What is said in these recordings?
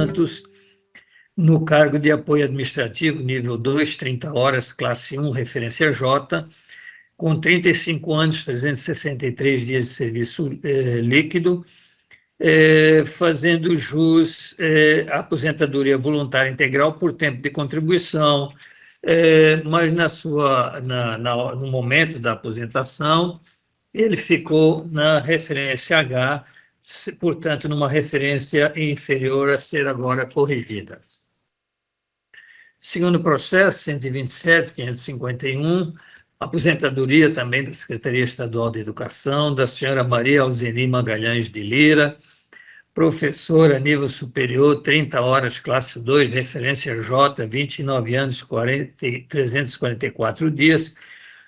Santos, no cargo de apoio administrativo, nível 2, 30 horas, classe 1, referência J, com 35 anos, 363 dias de serviço líquido, fazendo jus à aposentadoria voluntária integral por tempo de contribuição, mas no momento da aposentação, ele ficou na referência H, portanto, numa referência inferior a ser agora corrigida. Segundo processo, 127.551, aposentadoria também da Secretaria Estadual de Educação, da senhora Maria Alzeni Magalhães de Lira, professora nível superior, 30 horas, classe 2, referência J, 29 anos, 344 dias,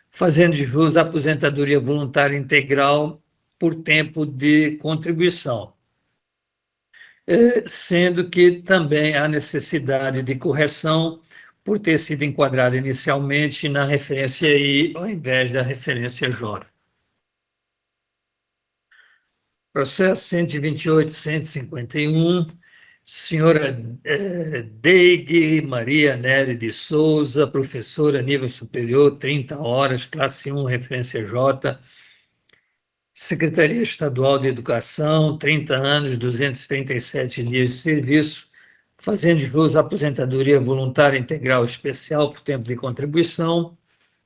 fazendo jus à aposentadoria voluntária integral por tempo de contribuição, sendo que também há necessidade de correção por ter sido enquadrado inicialmente na referência I ao invés da referência J. Processo 128.151, senhora Deide Maria Nery de Souza, professora nível superior, 30 horas, classe 1, referência J, Secretaria Estadual de Educação, 30 anos, 237 dias de serviço, fazendo jus à aposentadoria voluntária integral especial por tempo de contribuição,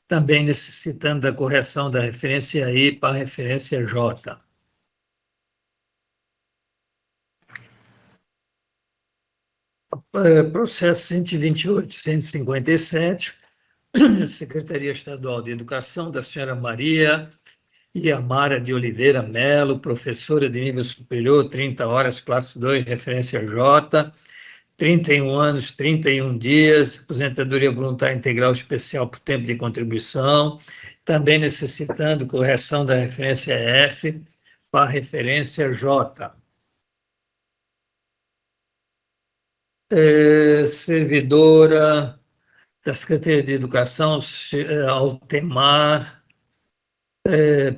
também necessitando da correção da referência I para a referência J. Processo 128.157, Secretaria Estadual de Educação, da senhora Maria Iamara de Oliveira Melo, professora de nível superior, 30 horas, classe 2, referência J, 31 anos, 31 dias, aposentadoria voluntária integral especial por tempo de contribuição, também necessitando correção da referência F para a referência J. Servidora da Secretaria de Educação, Altemar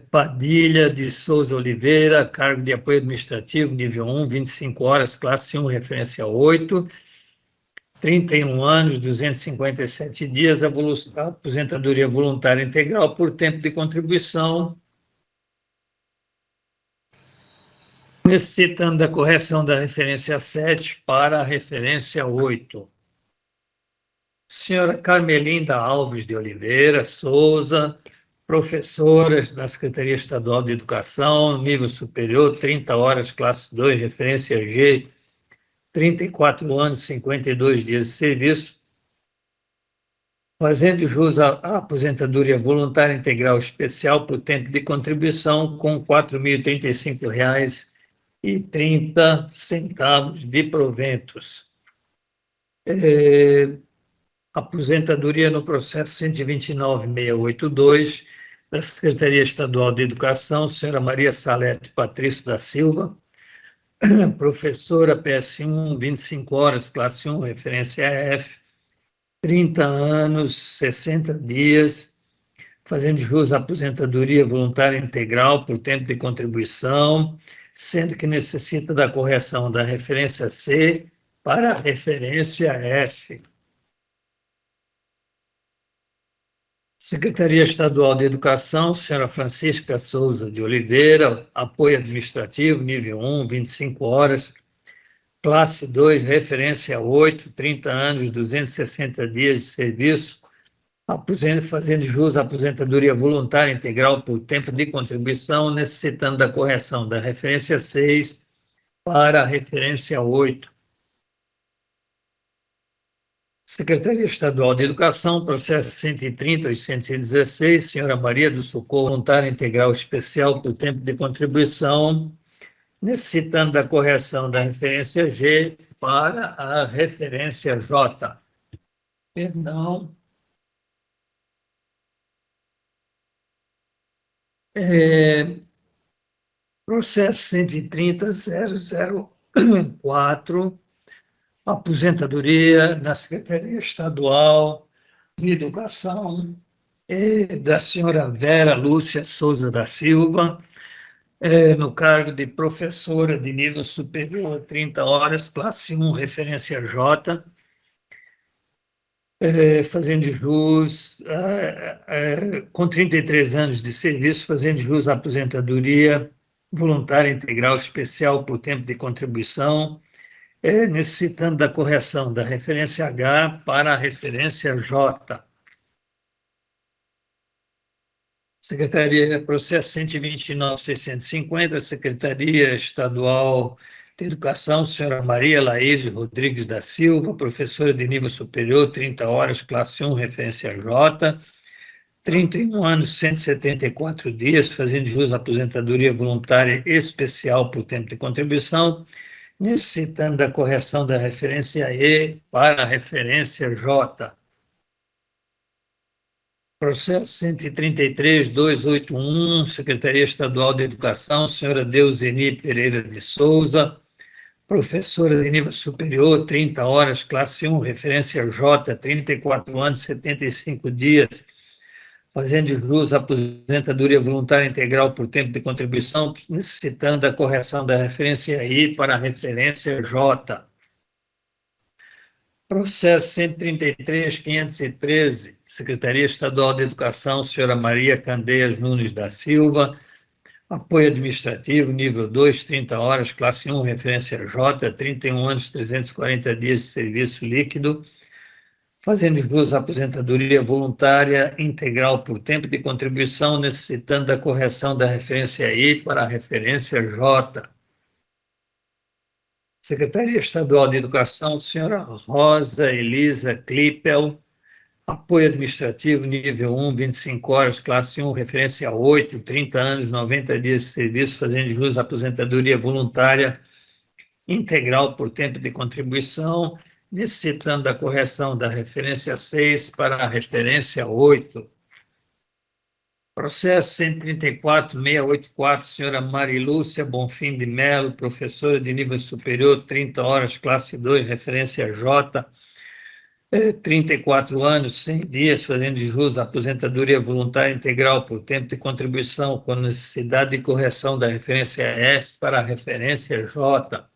Padilha de Souza Oliveira, cargo de apoio administrativo, nível 1, 25 horas, classe 1, referência 8, 31 anos, 257 dias, aposentadoria voluntária integral por tempo de contribuição, necessitando da correção da referência 7 para a referência 8. Senhora Carmelinda Alves de Oliveira Souza, professora da Secretaria Estadual de Educação, nível superior, 30 horas, classe 2, referência G, 34 anos, 52 dias de serviço, fazendo jus à aposentadoria voluntária integral especial por tempo de contribuição com R$ 4.035,30 de proventos. Aposentadoria no processo 129.682, da Secretaria Estadual de Educação, senhora Maria Salete Patrício da Silva, professora PS1, 25 horas, classe 1, referência F, 30 anos, 60 dias, fazendo jus à aposentadoria voluntária integral por tempo de contribuição, sendo que necessita da correção da referência C para a referência F. Secretaria Estadual de Educação, senhora Francisca Souza de Oliveira, apoio administrativo, nível 1, 25 horas, classe 2, referência 8, 30 anos, 260 dias de serviço, fazendo jus à aposentadoria voluntária integral por tempo de contribuição, necessitando da correção da referência 6 para a referência 8. Secretaria Estadual de Educação, processo 130.816, senhora Maria do Socorro, voluntária integral especial por tempo de contribuição, necessitando da correção da referência G para a referência J. Perdão. Processo 130.004, aposentadoria na Secretaria Estadual de Educação da senhora Vera Lúcia Souza da Silva, no cargo de professora de nível superior, 30 horas, classe 1, referência J, fazendo jus, com 33 anos de serviço, fazendo jus à aposentadoria voluntária integral especial por tempo de contribuição, necessitando da correção da referência H para a referência J. Secretaria, processo 129.650, Secretaria Estadual de Educação, senhora Maria Laís Rodrigues da Silva, professora de nível superior, 30 horas, classe 1, referência J, 31 anos, 174 dias, fazendo jus à aposentadoria voluntária especial por tempo de contribuição, necessitando da correção da referência E para a referência J. Processo 133.281, Secretaria Estadual de Educação, senhora Deuseni Pereira de Souza, professora de nível superior, 30 horas, classe 1, referência J, 34 anos, 75 dias, fazendo jus à aposentadoria voluntária integral por tempo de contribuição, necessitando da correção da referência I para a referência J. Processo 133.513, Secretaria Estadual de Educação, senhora Maria Candeias Nunes da Silva, apoio administrativo, nível 2, 30 horas, classe 1, referência J, 31 anos, 340 dias de serviço líquido, fazendo jus à aposentadoria voluntária integral por tempo de contribuição, necessitando da correção da referência I para a referência J. Secretaria Estadual de Educação, senhora Rosa Elisa Klippel, apoio administrativo, nível 1, 25 horas, classe 1, referência 8, 30 anos, 90 dias de serviço, fazendo jus à aposentadoria voluntária integral por tempo de contribuição, necessitando da correção da referência 6 para a referência 8. Processo 134.684, senhora Marilúcia Bonfim de Melo, professora de nível superior, 30 horas, classe 2, referência J, 34 anos, 100 dias, fazendo jus à aposentadoria voluntária integral por tempo de contribuição, com necessidade de correção da referência F para a referência J.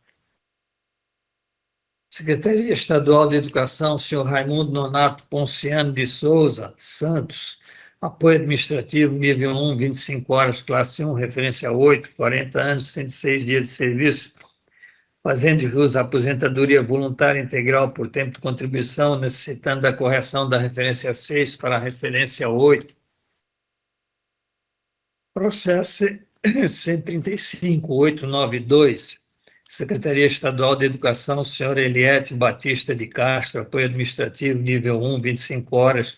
Secretaria Estadual de Educação, senhor Raimundo Nonato Ponciano de Souza Santos, apoio administrativo, nível 1, 25 horas, classe 1, referência 8, 40 anos, 106 dias de serviço, fazendo jus à aposentadoria voluntária integral por tempo de contribuição, necessitando da correção da referência 6 para a referência 8. Processo 135.892, Secretaria Estadual de Educação, senhora Eliette Batista de Castro, apoio administrativo, nível 1, 25 horas,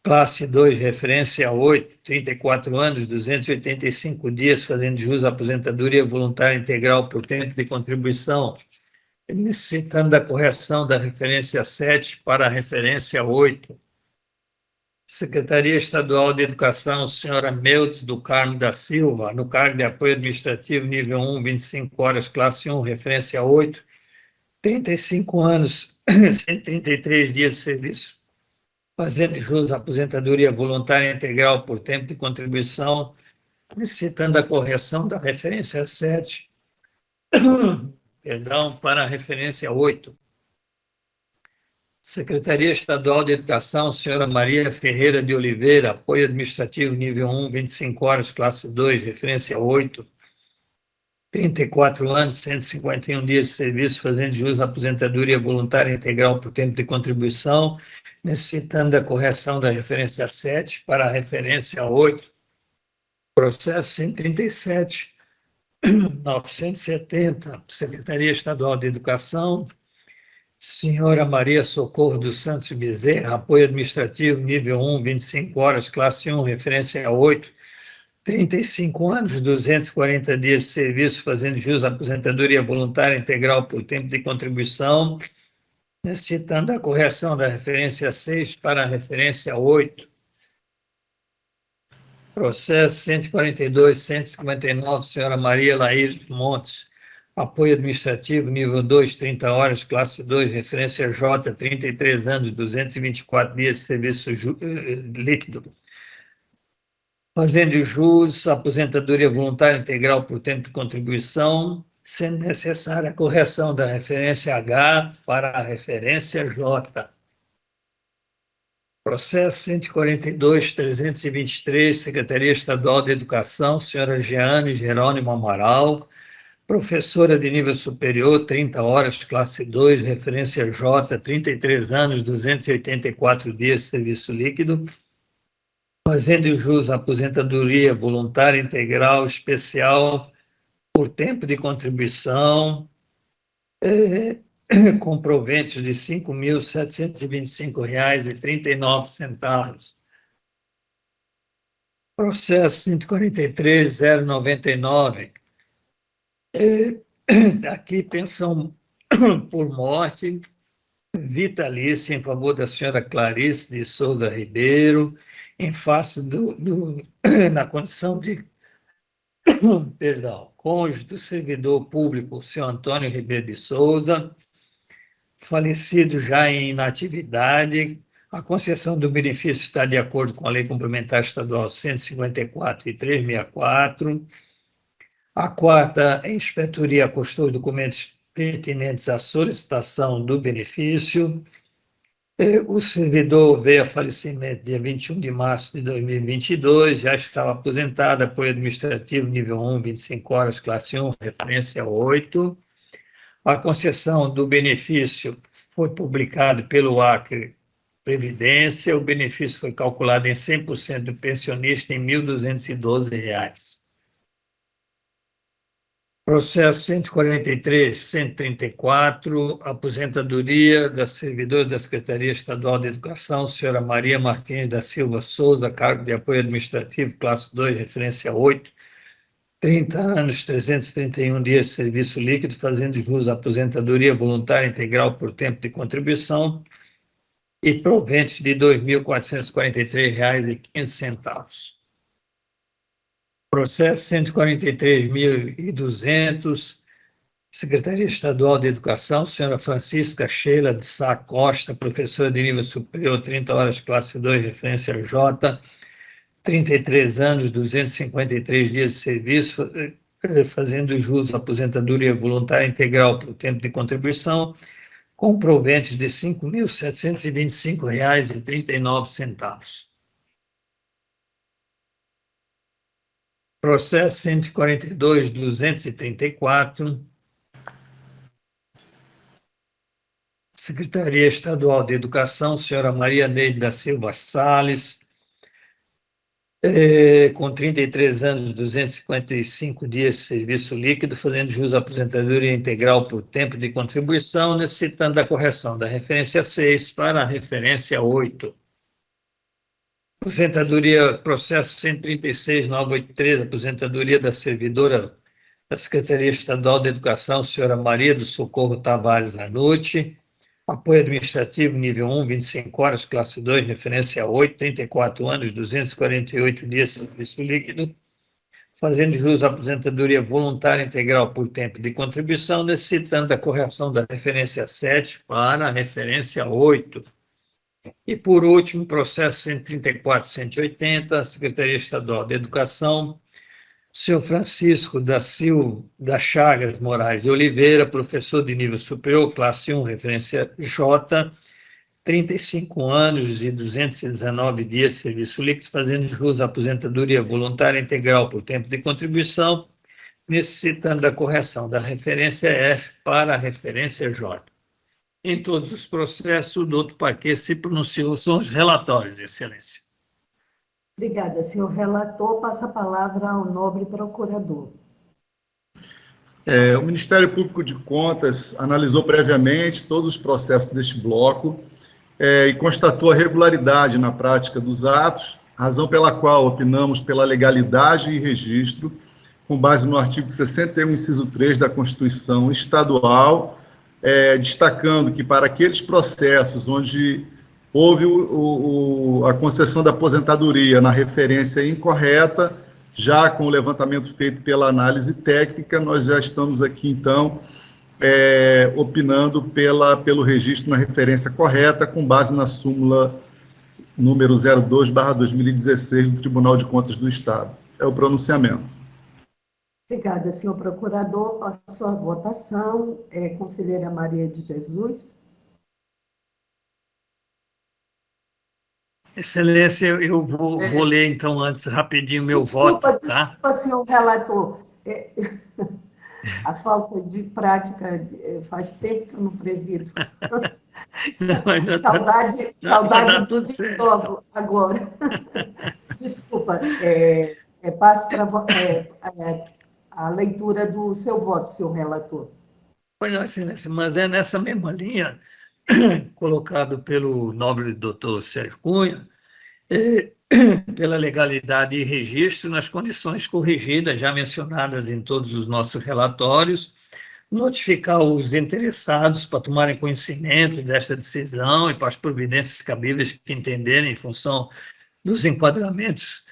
classe 2, referência 8, 34 anos, 285 dias, fazendo jus à aposentadoria voluntária integral por tempo de contribuição, necessitando da correção da referência 7 para a referência 8. Secretaria Estadual de Educação, senhora Meldes do Carmo da Silva, no cargo de apoio administrativo, nível 1, 25 horas, classe 1, referência 8, 35 anos, 133 dias de serviço, fazendo jus à aposentadoria voluntária integral por tempo de contribuição, necessitando a correção da referência 7, para a referência 8. Secretaria Estadual de Educação, senhora Maria Ferreira de Oliveira, apoio administrativo nível 1, 25 horas, classe 2, referência 8, 34 anos, 151 dias de serviço, fazendo jus à aposentadoria voluntária integral por tempo de contribuição, necessitando da correção da referência 7 para a referência 8. Processo 137.970, Secretaria Estadual de Educação, senhora Maria Socorro dos Santos Bezerra, apoio administrativo nível 1, 25 horas, classe 1, referência 8, 35 anos, 240 dias de serviço, fazendo jus à aposentadoria voluntária integral por tempo de contribuição, necessitando a correção da referência 6 para a referência 8. Processo 142.159, senhora Maria Laís Montes, apoio administrativo, nível 2, 30 horas, classe 2, referência J, 33 anos, 224 dias de serviço líquido, fazendo jus à aposentadoria voluntária integral por tempo de contribuição, sendo necessária a correção da referência H para a referência J. Processo 142.323, Secretaria Estadual de Educação, senhora Jeane Jerônimo Amaral, professora de nível superior, 30 horas, classe 2, referência J, 33 anos, 284 dias de serviço líquido, fazendo jus à aposentadoria voluntária integral especial por tempo de contribuição, com proventos de R$ 5.725,39. Processo 143.099. Aqui, pensão por morte vitalícia em favor da senhora Clarice de Souza Ribeiro, em face na condição de cônjuge do servidor público, o senhor Antônio Ribeiro de Souza, falecido já em inatividade. A concessão do benefício está de acordo com a Lei Complementar Estadual 154 e 364. A quarta, a inspetoria acostou os documentos pertinentes à solicitação do benefício. O servidor veio a falecimento dia 21 de março de 2022, já estava aposentado, apoio administrativo nível 1, 25 horas, classe 1, referência 8. A concessão do benefício foi publicada pelo Acre Previdência, o benefício foi calculado em 100% do pensionista em R$ 1.212. Processo 143.134, aposentadoria da servidora da Secretaria Estadual de Educação, senhora Maria Martins da Silva Souza, cargo de apoio administrativo, classe 2, referência 8, 30 anos, 331 dias de serviço líquido, fazendo jus à aposentadoria voluntária integral por tempo de contribuição e proventes de R$ 2.443,15. Processo 143.200, Secretaria Estadual de Educação, senhora Francisca Sheila de Sá Costa, professora de nível superior, 30 horas, classe 2, referência J, 33 anos, 253 dias de serviço, fazendo jus à aposentadoria voluntária integral por tempo de contribuição, com proventes de R$ 5.725,39. Processo 142.234, Secretaria Estadual de Educação, senhora Maria Neide da Silva Salles, com 33 anos, 255 dias de serviço líquido, fazendo jus à aposentadoria integral por tempo de contribuição, necessitando da correção da referência 6 para a referência 8. Aposentadoria, processo 136.983, aposentadoria da servidora da Secretaria Estadual de Educação, senhora Maria do Socorro Tavares Anucci, apoio administrativo nível 1, 25 horas, classe 2, referência 8, 34 anos, 248 dias de serviço líquido, fazendo jus à aposentadoria voluntária integral por tempo de contribuição, necessitando da correção da referência 7 para a referência 8. E, por último, processo 134.180, Secretaria Estadual de Educação, senhor Francisco da Chagas Moraes de Oliveira, professor de nível superior, classe 1, referência J, 35 anos e 219 dias de serviço líquido, fazendo jus à aposentadoria voluntária integral por tempo de contribuição, necessitando da correção da referência F para a referência J. Em todos os processos, o doutor Paquet se pronunciou, são os relatórios, Excelência. Obrigada, senhor relator. Passa a palavra ao nobre procurador. O Ministério Público de Contas analisou previamente todos os processos deste bloco e constatou a regularidade na prática dos atos, razão pela qual opinamos pela legalidade e registro, com base no artigo 61, inciso 3 da Constituição Estadual, destacando que para aqueles processos onde houve a concessão da aposentadoria na referência incorreta, já com o levantamento feito pela análise técnica, nós já estamos aqui, então, opinando pelo registro na referência correta, com base na súmula número 02/2016 do Tribunal de Contas do Estado. É o pronunciamento. Obrigada, senhor procurador. Passo a votação. Conselheira Maria de Jesus. Excelência, eu vou ler, então, antes, rapidinho, meu voto, tá? Desculpa, senhor relator. A falta de prática, faz tempo que eu não presido. Não, Saudade vai dar do tudo certo. agora. Desculpa, passo para a leitura do seu voto, senhor relator. Pois não, Excelência, mas é nessa mesma linha, colocado pelo nobre doutor Sérgio Cunha, pela legalidade e registro nas condições corrigidas, já mencionadas em todos os nossos relatórios, notificar os interessados para tomarem conhecimento desta decisão e para as providências cabíveis que entenderem em função dos enquadramentos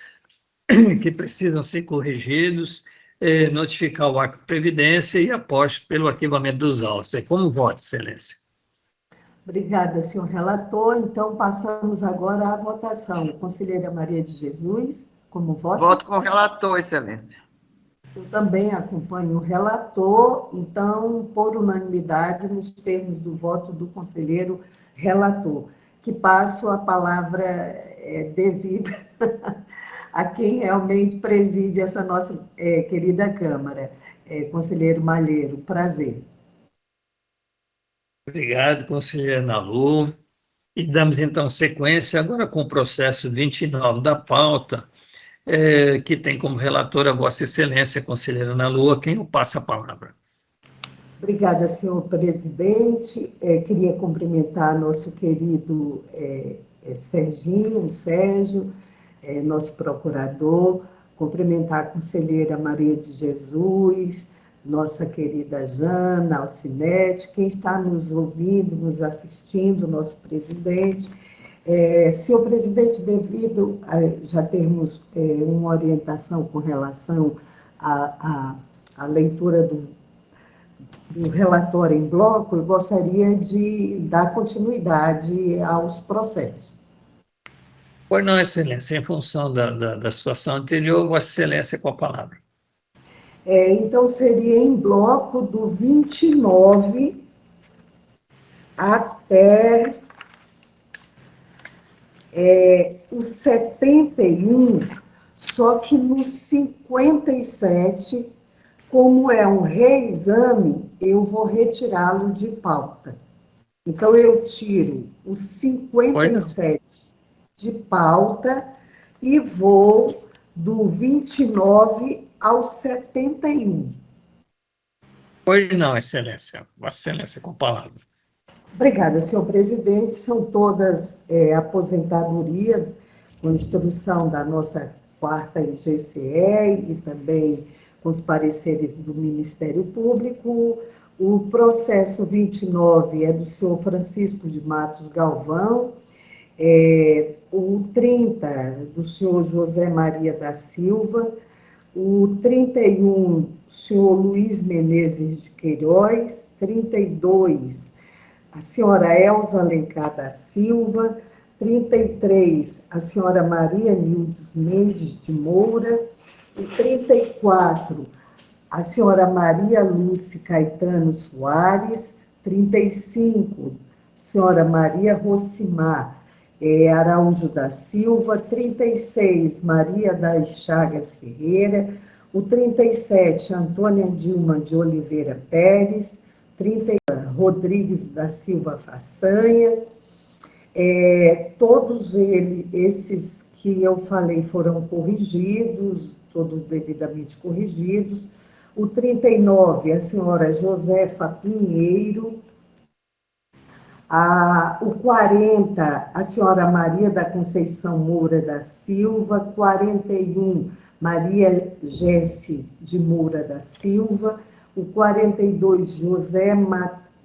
que precisam ser corrigidos, notificar o acto de previdência e após pelo arquivamento dos autos. Como voto, Excelência? Obrigada, senhor relator. Então, passamos agora à votação. Conselheira Maria de Jesus, como voto? Voto com o relator, Excelência. Eu também acompanho o relator, então, por unanimidade, nos termos do voto do conselheiro relator, que passo a palavra devida a quem realmente preside essa nossa querida Câmara. Conselheiro Malheiro, prazer. Obrigado, conselheira Nalu. E damos, então, sequência agora com o processo 29 da pauta, que tem como relatora Vossa Excelência, conselheira Nalu, a quem eu passo a palavra. Obrigada, senhor presidente. Queria cumprimentar nosso querido Sérgio, nosso procurador, cumprimentar a conselheira Maria de Jesus, nossa querida Jana Alcinete, quem está nos ouvindo, nos assistindo, nosso presidente. Senhor presidente, devido a já termos uma orientação com relação à leitura do relatório em bloco, eu gostaria de dar continuidade aos processos. Pois não, Excelência, em função da situação anterior, Vossa Excelência com a palavra. Então, seria em bloco do 29 até o 71, só que no 57, como é um reexame, eu vou retirá-lo de pauta. Então, eu tiro o 57 de pauta e vou do 29 ao 71. Pois não, Excelência. Vossa Excelência com a palavra. Obrigada, senhor presidente. São todas aposentadoria, com instrução da nossa 4ª IGCE e também com os pareceres do Ministério Público. O processo 29 é do senhor Francisco de Matos Galvão, o 30 do senhor José Maria da Silva, o 31, do senhor Luiz Menezes de Queiroz, 32, a senhora Elza Alencar da Silva, 33, a senhora Maria Nildes Mendes de Moura, e 34, a senhora Maria Lúcia Caetano Soares, 35, a senhora Maria Rocimar Araújo da Silva, 36, Maria das Chagas Ferreira, o 37, Antônia Dilma de Oliveira Pérez, 30, Rodrigues da Silva Façanha, todos esses que eu falei foram corrigidos, todos devidamente corrigidos. O 39, a senhora Josefa Pinheiro. O 40, a senhora Maria da Conceição Moura da Silva. 41, Maria Jesse de Moura da Silva. O 42, José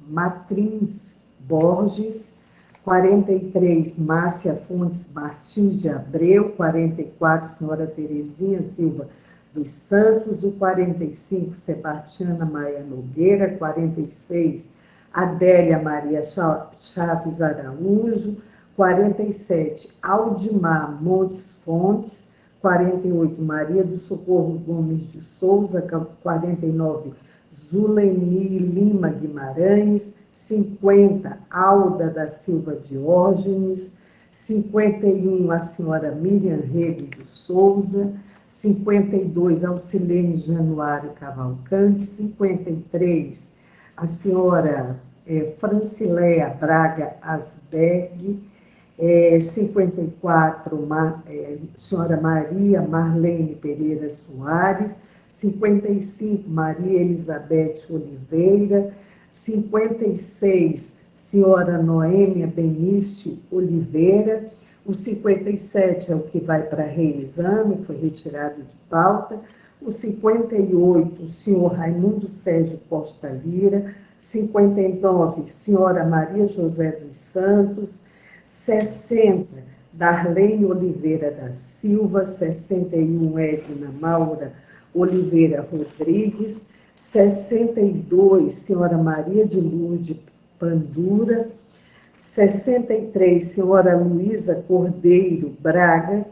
Matrins Borges. 43, Márcia Fontes Martins de Abreu. 44, senhora Terezinha Silva dos Santos. O 45, Sebastiana Maia Nogueira. 46, Adélia Maria Chaves Araújo. 47, Aldimar Montes Fontes, 48, Maria do Socorro Gomes de Souza, 49, Zuleni Lima Guimarães, 50, Alda da Silva Diógenes, 51, a senhora Miriam Rego de Souza, 52, Alcilene Januário Cavalcante, 53, a senhora Francileia Braga Asberg, 54, senhora Maria Marlene Pereira Soares, 55, Maria Elizabeth Oliveira, 56, senhora Noêmia Benício Oliveira, o 57 é o que vai para reexame, foi retirado de pauta, o 58, o senhor Raimundo Sérgio Costa Lira, 59, senhora Maria José dos Santos, 60, Darlene Oliveira da Silva, 61, Edna Maura Oliveira Rodrigues, 62, senhora Maria de Lourdes Pandura, 63, senhora Luísa Cordeiro Braga,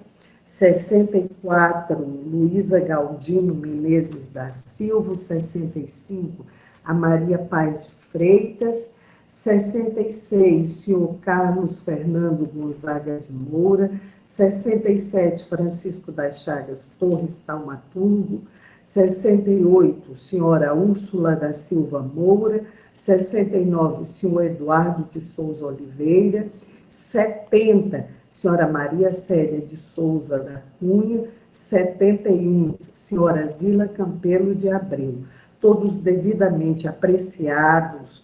64, Luísa Galdino Menezes da Silva, 65, a Maria Paz de Freitas, 66, senhor Carlos Fernando Gonzaga de Moura, 67, Francisco das Chagas Torres Taumaturgo, 68, senhora Úrsula da Silva Moura, 69, senhor Eduardo de Souza Oliveira, 70, senhora Maria Célia de Souza da Cunha, 71, senhora Zila Campelo de Abreu, todos devidamente apreciados,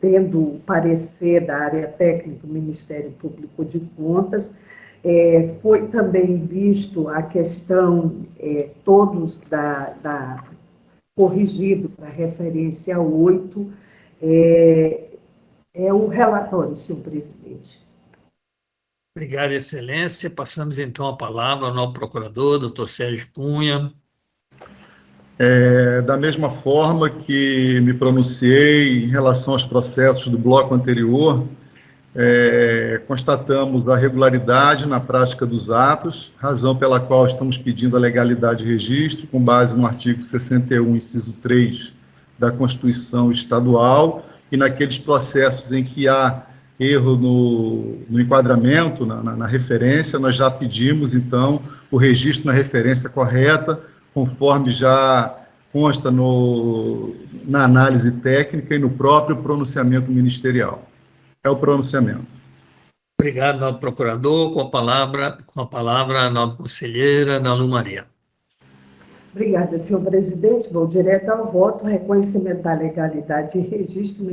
tendo o parecer da área técnica do Ministério Público de Contas. Foi também visto a questão, todos corrigido para referência 8, é o relatório, senhor presidente. Obrigado, excelência. Passamos então a palavra ao novo procurador, doutor Sérgio Cunha. Da mesma forma que me pronunciei em relação aos processos do bloco anterior, constatamos a regularidade na prática dos atos, razão pela qual estamos pedindo a legalidade de registro, com base no artigo 61, inciso 3 da Constituição Estadual, e naqueles processos em que há erro no enquadramento, na referência, nós já pedimos, então, o registro na referência correta, conforme já consta na análise técnica e no próprio pronunciamento ministerial. É o pronunciamento. Obrigado, novo procurador. Com a palavra a nova conselheira, Ana Lu Maria. Obrigada, senhor presidente. Vou direto ao voto. Reconhecimento da legalidade e registro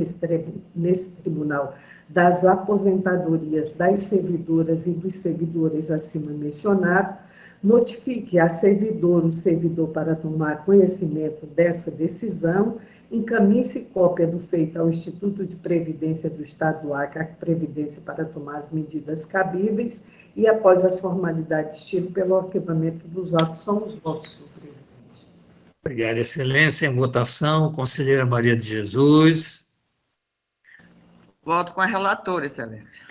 nesse tribunal das aposentadorias das servidoras e dos servidores acima mencionados. Notifique a servidora, o servidor, para tomar conhecimento dessa decisão. Encaminhe-se cópia do feito ao Instituto de Previdência do Estado do Acre, a Previdência, para tomar as medidas cabíveis e, após as formalidades, tiro pelo arquivamento dos autos. São os votos, senhor presidente. Obrigado, excelência. Em votação, conselheira Maria de Jesus. Voto com a relatora, excelência.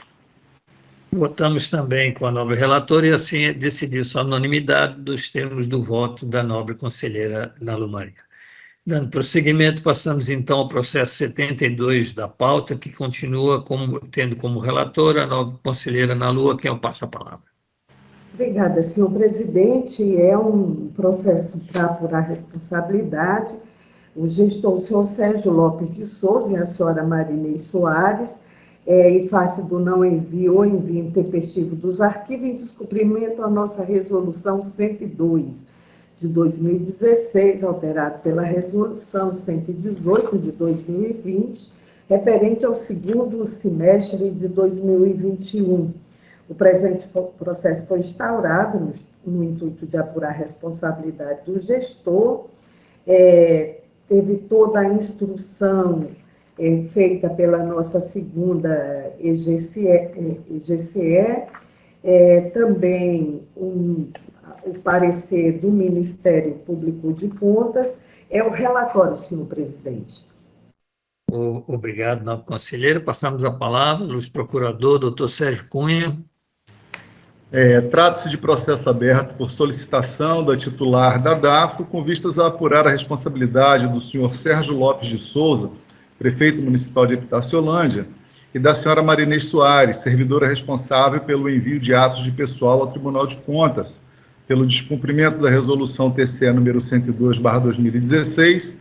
Votamos também com a nobre relatora e assim decidiu-se a unanimidade dos termos do voto da nobre conselheira Ana Lu Maria. Dando prosseguimento, passamos então ao processo 72 da pauta, que continua tendo como relatora a nova conselheira Ana Lu, a quem eu passo a palavra. Obrigada, senhor presidente. É um processo para apurar responsabilidade. O gestor, o senhor Sérgio Lopes de Souza e a senhora Marinês Soares, em face do não envio ou envio intempestivo dos arquivos, em descumprimento à nossa resolução 102 de 2016, alterado pela resolução 118 de 2020, referente ao segundo semestre de 2021. O presente processo foi instaurado no intuito de apurar a responsabilidade do gestor, teve toda a instrução feita pela nossa segunda EGCE, também o parecer do Ministério Público de Contas, é o relatório, senhor presidente. Obrigado, nobre conselheiro. Passamos a palavra ao procurador, doutor Sérgio Cunha. Trata-se de processo aberto por solicitação da titular da DAFO, com vistas a apurar a responsabilidade do senhor Sérgio Lopes de Souza, prefeito municipal de Epitaciolândia, e da senhora Marinês Soares, servidora responsável pelo envio de atos de pessoal ao Tribunal de Contas, pelo descumprimento da resolução TCE número 102/2016,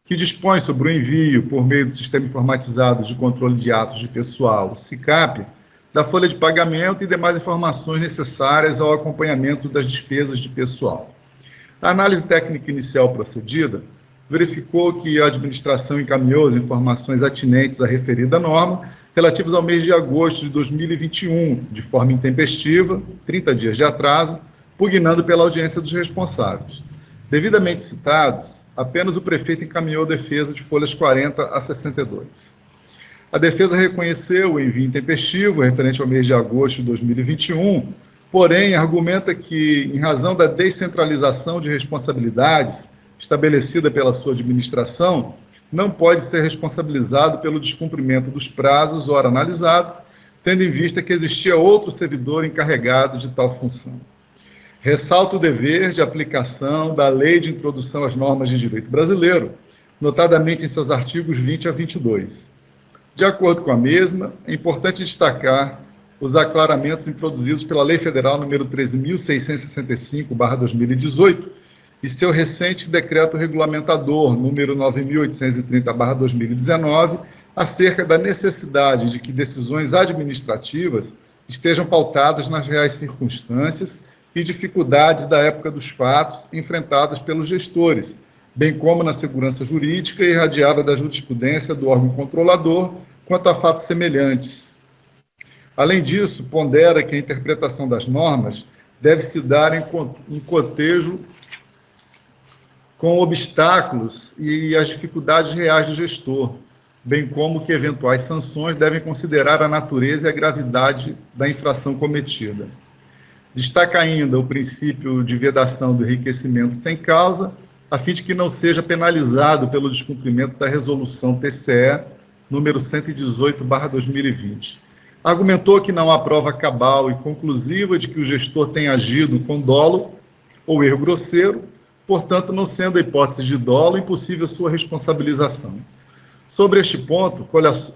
que dispõe sobre o envio, por meio do Sistema Informatizado de Controle de Atos de Pessoal, SICAP, da folha de pagamento e demais informações necessárias ao acompanhamento das despesas de pessoal. A análise técnica inicial procedida verificou que a administração encaminhou as informações atinentes à referida norma, relativas ao mês de agosto de 2021, de forma intempestiva, 30 dias de atraso, pugnando pela audiência dos responsáveis. Devidamente citados, apenas o prefeito encaminhou a defesa de folhas 40 a 62. A defesa reconheceu o envio intempestivo referente ao mês de agosto de 2021, porém argumenta que, em razão da descentralização de responsabilidades estabelecida pela sua administração, não pode ser responsabilizado pelo descumprimento dos prazos ora analisados, tendo em vista que existia outro servidor encarregado de tal função. Ressalta o dever de aplicação da Lei de Introdução às Normas de Direito Brasileiro, notadamente em seus artigos 20 a 22. De acordo com a mesma, é importante destacar os aclaramentos introduzidos pela Lei Federal nº 13.665/2018 e seu recente decreto regulamentador número 9.830/2019, acerca da necessidade de que decisões administrativas estejam pautadas nas reais circunstâncias e dificuldades da época dos fatos enfrentadas pelos gestores, bem como na segurança jurídica irradiada da jurisprudência do órgão controlador quanto a fatos semelhantes. Além disso, pondera que a interpretação das normas deve se dar em cotejo com obstáculos e as dificuldades reais do gestor, bem como que eventuais sanções devem considerar a natureza e a gravidade da infração cometida. Destaca ainda o princípio de vedação do enriquecimento sem causa, a fim de que não seja penalizado pelo descumprimento da resolução TCE número 118/2020. Argumentou que não há prova cabal e conclusiva de que o gestor tenha agido com dolo ou erro grosseiro, portanto, não sendo a hipótese de dolo, impossível sua responsabilização. Sobre este ponto,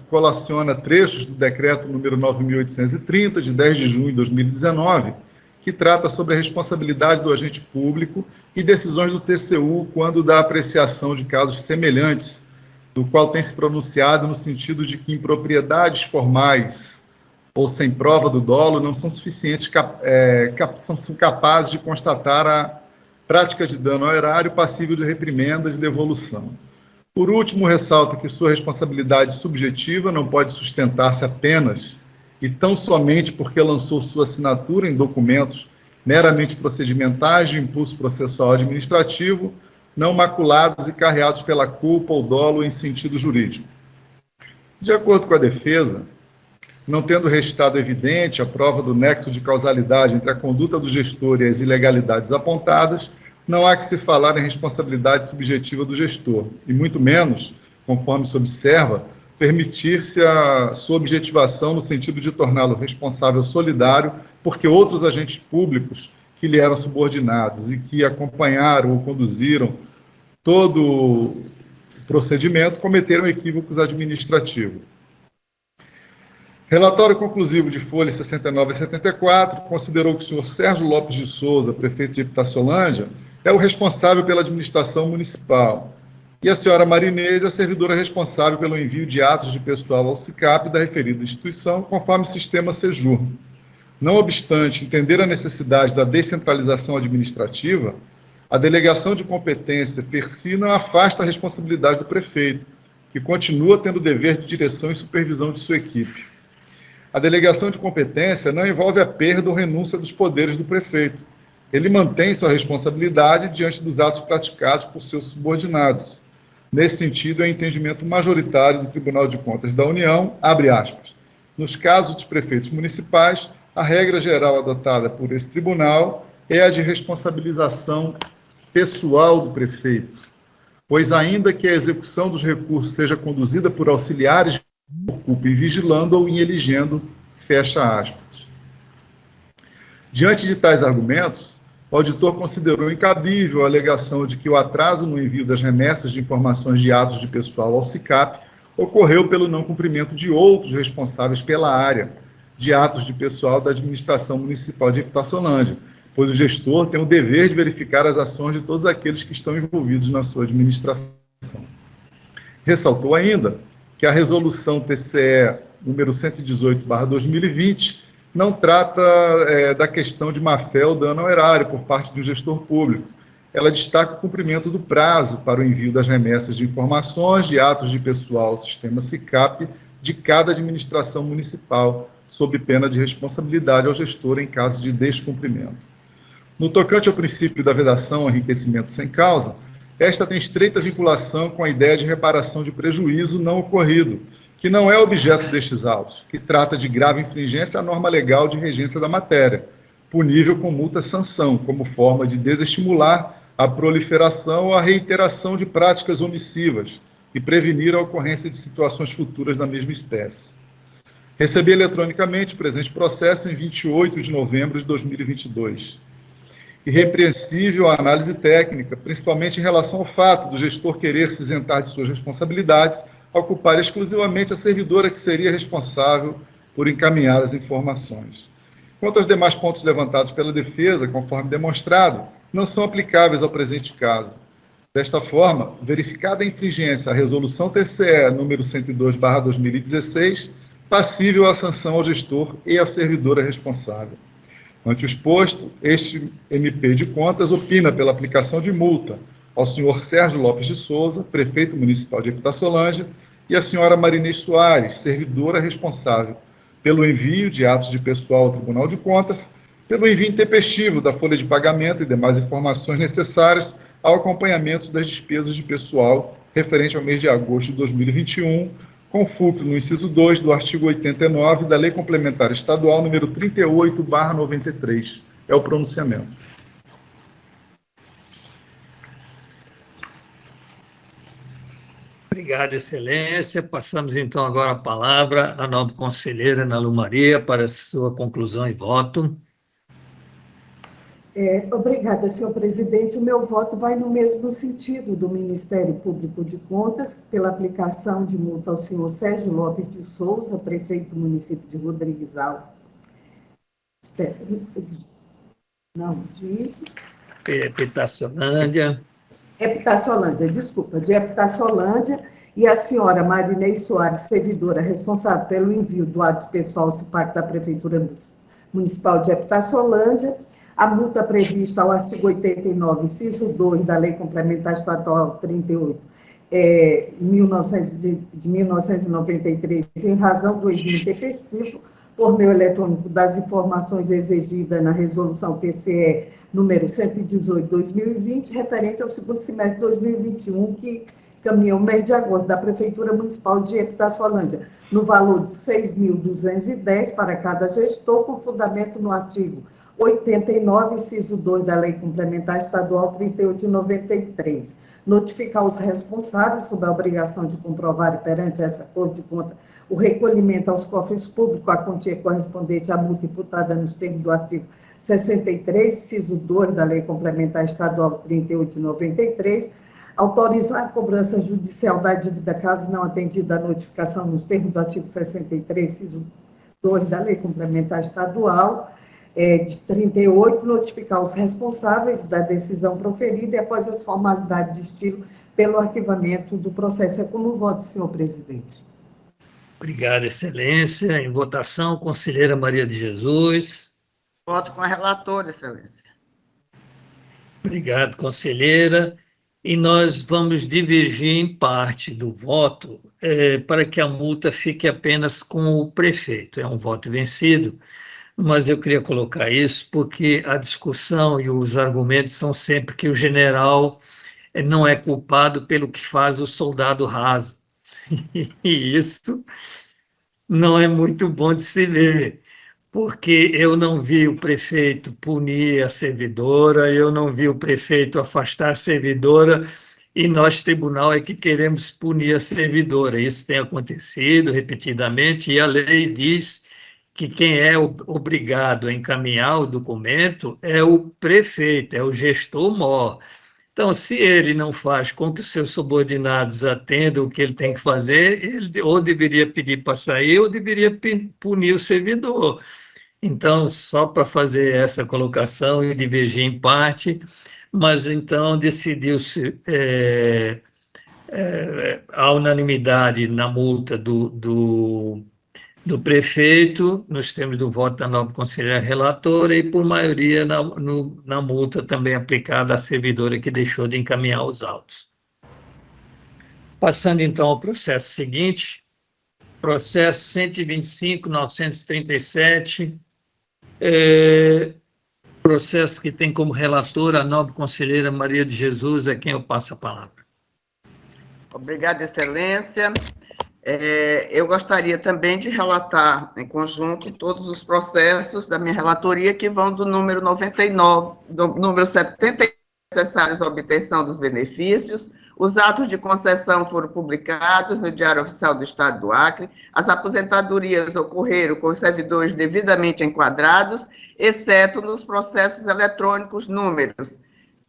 colaciona trechos do decreto número 9.830, de 10 de junho de 2019, que trata sobre a responsabilidade do agente público e decisões do TCU quando da apreciação de casos semelhantes, do qual tem se pronunciado no sentido de que impropriedades formais ou sem prova do dolo não são suficientes, são capazes de constatar a prática de dano ao erário passível de reprimenda e de devolução. Por último, ressalta que sua responsabilidade subjetiva não pode sustentar-se apenas e tão somente porque lançou sua assinatura em documentos meramente procedimentais de impulso processual administrativo, não maculados e carreados pela culpa ou dolo em sentido jurídico. De acordo com a defesa, não tendo restado evidente a prova do nexo de causalidade entre a conduta do gestor e as ilegalidades apontadas, não há que se falar em responsabilidade subjetiva do gestor, e muito menos, conforme se observa, permitir-se a sua objetivação no sentido de torná-lo responsável solidário porque outros agentes públicos que lhe eram subordinados e que acompanharam ou conduziram todo o procedimento cometeram equívocos administrativos. Relatório conclusivo de folhas 69 e 74 considerou que o senhor Sérgio Lopes de Souza, prefeito de Epitaciolândia, é o responsável pela administração municipal, e a senhora Marinês é a servidora responsável pelo envio de atos de pessoal ao SICAP da referida instituição, conforme o sistema SEJUR. Não obstante entender a necessidade da descentralização administrativa, a delegação de competência per si não afasta a responsabilidade do prefeito, que continua tendo o dever de direção e supervisão de sua equipe. A delegação de competência não envolve a perda ou renúncia dos poderes do prefeito. Ele mantém sua responsabilidade diante dos atos praticados por seus subordinados. Nesse sentido, é o entendimento majoritário do Tribunal de Contas da União, abre aspas, nos casos dos prefeitos municipais, a regra geral adotada por esse tribunal é a de responsabilização pessoal do prefeito. pois ainda que a execução dos recursos seja conduzida por auxiliares por culpa em vigilando ou em eligendo, fecha aspas. Diante de tais argumentos, o auditor considerou incabível a alegação de que o atraso no envio das remessas de informações de atos de pessoal ao SICAP ocorreu pelo não cumprimento de outros responsáveis pela área de atos de pessoal da administração municipal de Epitaciolândia, pois o gestor tem o dever de verificar as ações de todos aqueles que estão envolvidos na sua administração. Ressaltou ainda que a resolução TCE número 118/2020 não trata da questão de má-fé ou dano ao erário por parte do gestor público. Ela destaca o cumprimento do prazo para o envio das remessas de informações de atos de pessoal ao sistema SICAP de cada administração municipal, sob pena de responsabilidade ao gestor em caso de descumprimento. No tocante ao princípio da vedação ao enriquecimento sem causa, esta tem estreita vinculação com a ideia de reparação de prejuízo não ocorrido, que não é objeto destes autos, que trata de grave infringência à norma legal de regência da matéria, punível com multa-sanção, como forma de desestimular a proliferação ou a reiteração de práticas omissivas e prevenir a ocorrência de situações futuras da mesma espécie. Recebi eletronicamente o presente processo em 28 de novembro de 2022. Irrepreensível a análise técnica, principalmente em relação ao fato do gestor querer se isentar de suas responsabilidades ao culpar exclusivamente a servidora que seria responsável por encaminhar as informações. Quanto aos demais pontos levantados pela defesa, conforme demonstrado, não são aplicáveis ao presente caso. Desta forma, verificada a infringência à resolução TCE número 102/2016, passível à sanção ao gestor e à servidora responsável. Ante o exposto, este MP de Contas opina pela aplicação de multa ao senhor Sérgio Lopes de Souza, prefeito municipal de Epitaciolândia, e à senhora Marinês Soares, servidora responsável, pelo envio de atos de pessoal ao Tribunal de Contas, pelo envio intempestivo da folha de pagamento e demais informações necessárias ao acompanhamento das despesas de pessoal referente ao mês de agosto de 2021, com fulcro no inciso 2 do artigo 89 da Lei Complementar Estadual número 38/93. É o pronunciamento. Obrigado, Excelência. Passamos, então, agora a palavra à nobre conselheira Ana Lu Maria para a sua conclusão e voto. Obrigada, senhor presidente. O meu voto vai no mesmo sentido do Ministério Público de Contas, pela aplicação de multa ao senhor Sérgio Lopes de Souza, prefeito do município de Rodrigues Alves. Epitaciolândia. De Epitaciolândia, e a senhora Marinês Soares, servidora responsável pelo envio do ato pessoal ao CIPAC da Prefeitura Municipal de Epitaciolândia, a multa prevista ao artigo 89, inciso 2 da Lei Complementar Estadual 38, de 1993, em razão do envio intempestivo por meio eletrônico das informações exigidas na resolução TCE número 118/2020, referente ao segundo semestre de 2021, que caminha o mês de agosto da Prefeitura Municipal de Epitaciolândia, no valor de R$ 6.210 para cada gestor, com fundamento no artigo 89, inciso 2 da Lei Complementar Estadual 38 de 93. Notificar os responsáveis sobre a obrigação de comprovar perante essa Corte de Contas o recolhimento aos cofres públicos a quantia correspondente à multa imputada nos termos do artigo 63, inciso 2 da Lei Complementar Estadual 38 de 93, autorizar a cobrança judicial da dívida caso não atendida à notificação nos termos do artigo 63, inciso 2 da Lei Complementar Estadual, de 38, notificar os responsáveis da decisão proferida e, após as formalidades de estilo, pelo arquivamento do processo. É como voto, senhor presidente. Obrigado, Excelência. Em votação, conselheira Maria de Jesus. Voto com a relatora, Excelência. Obrigado, conselheira. E nós vamos divergir em parte do voto para que a multa fique apenas com o prefeito. É um voto vencido, mas eu queria colocar isso porque a discussão e os argumentos são sempre que o general não é culpado pelo que faz o soldado raso. E isso não é muito bom de se ver, porque eu não vi o prefeito punir a servidora, eu não vi o prefeito afastar a servidora e nós, tribunal, é que queremos punir a servidora. Isso tem acontecido repetidamente, e a lei diz que quem é obrigado a encaminhar o documento é o prefeito, é o gestor mor. Então, se ele não faz com que os seus subordinados atendam o que ele tem que fazer, ele ou deveria pedir para sair ou deveria punir o servidor. Então, só para fazer essa colocação e divergir em parte, mas então decidiu-se a unanimidade na multa do prefeito, nos termos do voto da nova conselheira relatora, e por maioria na multa também aplicada à servidora que deixou de encaminhar os autos. Passando então ao processo seguinte, processo 125.937, processo que tem como relatora a nova conselheira Maria de Jesus, a quem eu passo a palavra. Obrigada, Excelência. Eu gostaria também de relatar em conjunto todos os processos da minha relatoria que vão do número 99, do número 70, necessários à obtenção dos benefícios. Os atos de concessão foram publicados no Diário Oficial do Estado do Acre. As aposentadorias ocorreram com os servidores devidamente enquadrados, exceto nos processos eletrônicos números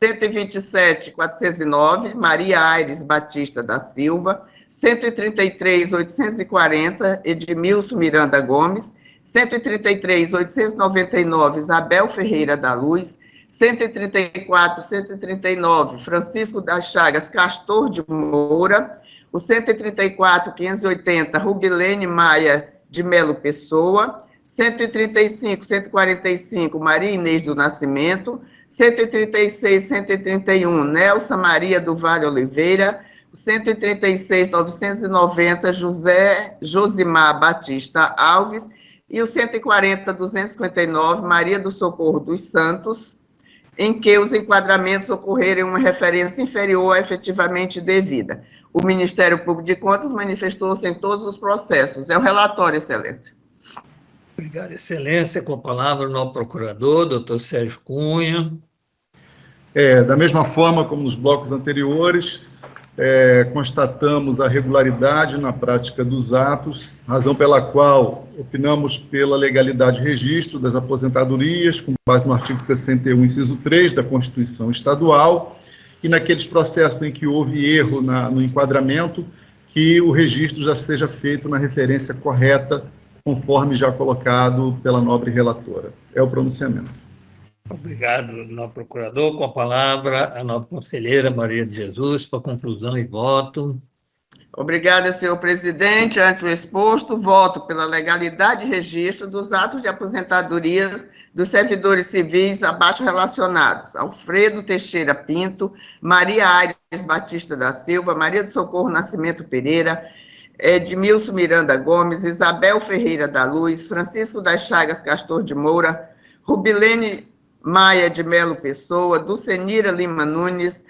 127.409, Maria Aires Batista da Silva, 133.840, Edmilson Miranda Gomes, 133.899, Isabel Ferreira da Luz, 134.139, Francisco das Chagas Castor de Moura, o 134.580, Rubilene Maia de Melo Pessoa, 135.145, Maria Inês do Nascimento, 136.131, Nelsa Maria do Vale Oliveira, 136.990, José Josimar Batista Alves, e o 140.259, Maria do Socorro dos Santos, em que os enquadramentos ocorreram em uma referência inferior à efetivamente devida. O Ministério Público de Contas manifestou-se em todos os processos. É o relatório, Excelência. Obrigado, Excelência. Com a palavra o novo procurador, doutor Sérgio Cunha. Da mesma forma como nos blocos anteriores, constatamos a regularidade na prática dos atos, razão pela qual opinamos pela legalidade de registro das aposentadorias, com base no artigo 61, inciso 3 da Constituição Estadual, e naqueles processos em que houve erro no enquadramento, que o registro já seja feito na referência correta, conforme já colocado pela nobre relatora. É o pronunciamento. Obrigado, novo procurador. Com a palavra, a nova conselheira Maria de Jesus, para conclusão e voto. Obrigada, senhor presidente. Ante o exposto, voto pela legalidade de registro dos atos de aposentadoria dos servidores civis abaixo relacionados: Alfredo Teixeira Pinto, Maria Aires Batista da Silva, Maria do Socorro Nascimento Pereira, Edmilson Miranda Gomes, Isabel Ferreira da Luz, Francisco das Chagas Castor de Moura, Rubilene Maia de Melo Pessoa, Dulcenira Lima Nunes,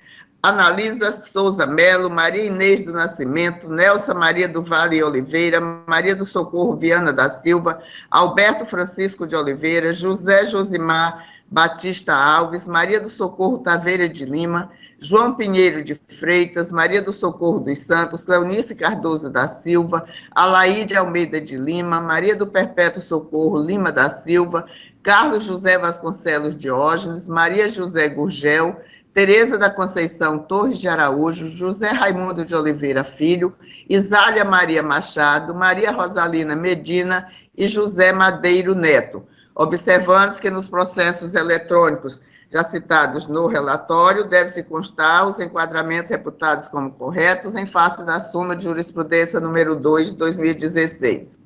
Analisa Souza Melo, Maria Inês do Nascimento, Nelsa Maria do Vale Oliveira, Maria do Socorro Viana da Silva, Alberto Francisco de Oliveira, José Josimar Batista Alves, Maria do Socorro Taveira de Lima, João Pinheiro de Freitas, Maria do Socorro dos Santos, Cleonice Cardoso da Silva, Alaíde Almeida de Lima, Maria do Perpétuo Socorro Lima da Silva, Carlos José Vasconcelos Diógenes, Maria José Gurgel, Tereza da Conceição Torres de Araújo, José Raimundo de Oliveira Filho, Isália Maria Machado, Maria Rosalina Medina e José Madeiro Neto, observando que nos processos eletrônicos já citados no relatório, deve-se constar os enquadramentos reputados como corretos em face da súmula de jurisprudência número 2 de 2016.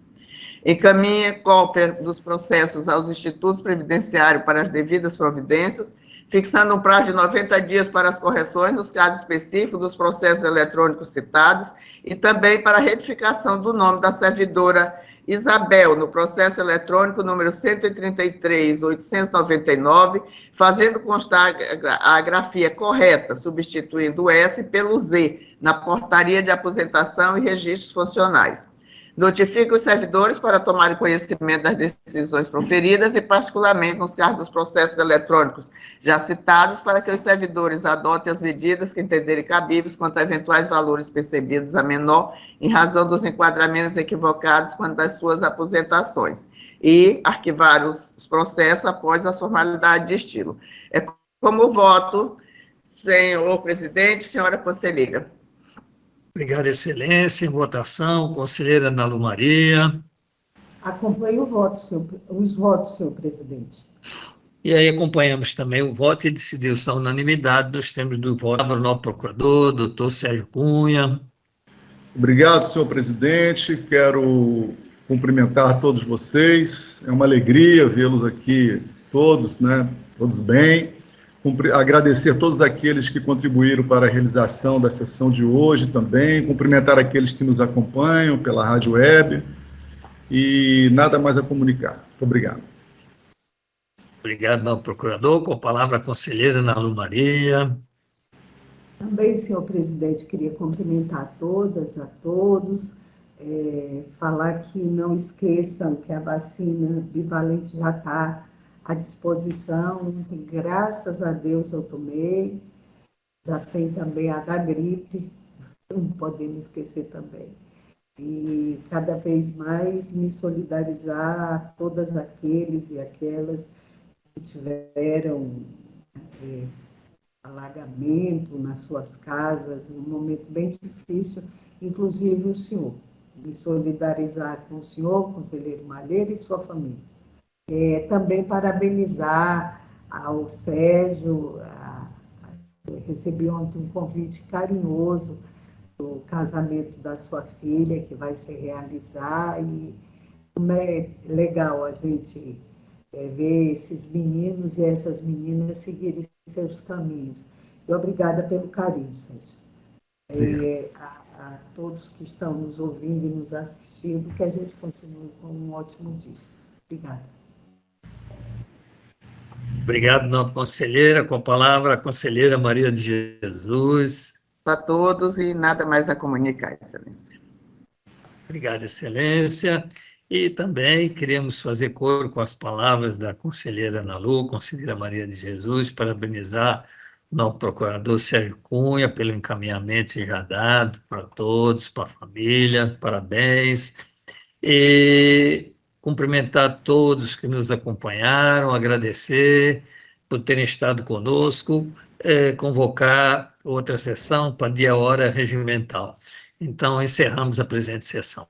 Encaminha cópia dos processos aos institutos previdenciários para as devidas providências, fixando um prazo de 90 dias para as correções nos casos específicos dos processos eletrônicos citados e também para a retificação do nome da servidora Isabel no processo eletrônico número 133.899, fazendo constar a grafia correta, substituindo o S pelo Z na portaria de aposentação e registros funcionais. Notifica os servidores para tomarem conhecimento das decisões proferidas e, particularmente, nos casos dos processos eletrônicos já citados, para que os servidores adotem as medidas que entenderem cabíveis quanto a eventuais valores percebidos a menor em razão dos enquadramentos equivocados quanto às suas aposentações e arquivar os processos após a formalidade de estilo. É como voto, senhor presidente, senhora conselheira. Obrigado, Excelência. Em votação, conselheira Ana Lu Maria. Acompanho os votos, senhor presidente. E aí acompanhamos também o voto e decidiu-se a unanimidade dos termos do voto. O novo procurador, doutor Sérgio Cunha. Obrigado, senhor presidente. Quero cumprimentar todos vocês. É uma alegria vê-los aqui todos, né? Todos bem. Agradecer a todos aqueles que contribuíram para a realização da sessão de hoje também, cumprimentar aqueles que nos acompanham pela rádio web e nada mais a comunicar. Muito obrigado. Obrigado, novo procurador. Com a palavra a conselheira Ana Lu Maria. Também, senhor presidente, queria cumprimentar a todas, a todos, falar que não esqueçam que a vacina bivalente já está à disposição, graças a Deus eu tomei, já tem também a da gripe, não podemos esquecer também. E cada vez mais me solidarizar a todas aqueles e aquelas que tiveram alagamento nas suas casas, num momento bem difícil, inclusive o senhor. Me solidarizar com o senhor, conselheiro Malheiro, e sua família. Também parabenizar ao Sérgio, recebi ontem um convite carinhoso do casamento da sua filha, que vai se realizar, e como é legal a gente ver esses meninos e essas meninas seguirem seus caminhos. E obrigada pelo carinho, Sérgio. A todos que estão nos ouvindo e nos assistindo, que a gente continue com um ótimo dia. Obrigada. Obrigado, nova conselheira. Com a palavra, a conselheira Maria de Jesus. A todos e nada mais a comunicar, Excelência. Obrigado, Excelência. E também queremos fazer coro com as palavras da conselheira Ana Lu, conselheira Maria de Jesus, parabenizar o novo procurador Sérgio Cunha pelo encaminhamento já dado para todos, para a família, parabéns. E cumprimentar todos que nos acompanharam, agradecer por terem estado conosco, convocar outra sessão para dia e hora regimental. Então, encerramos a presente sessão.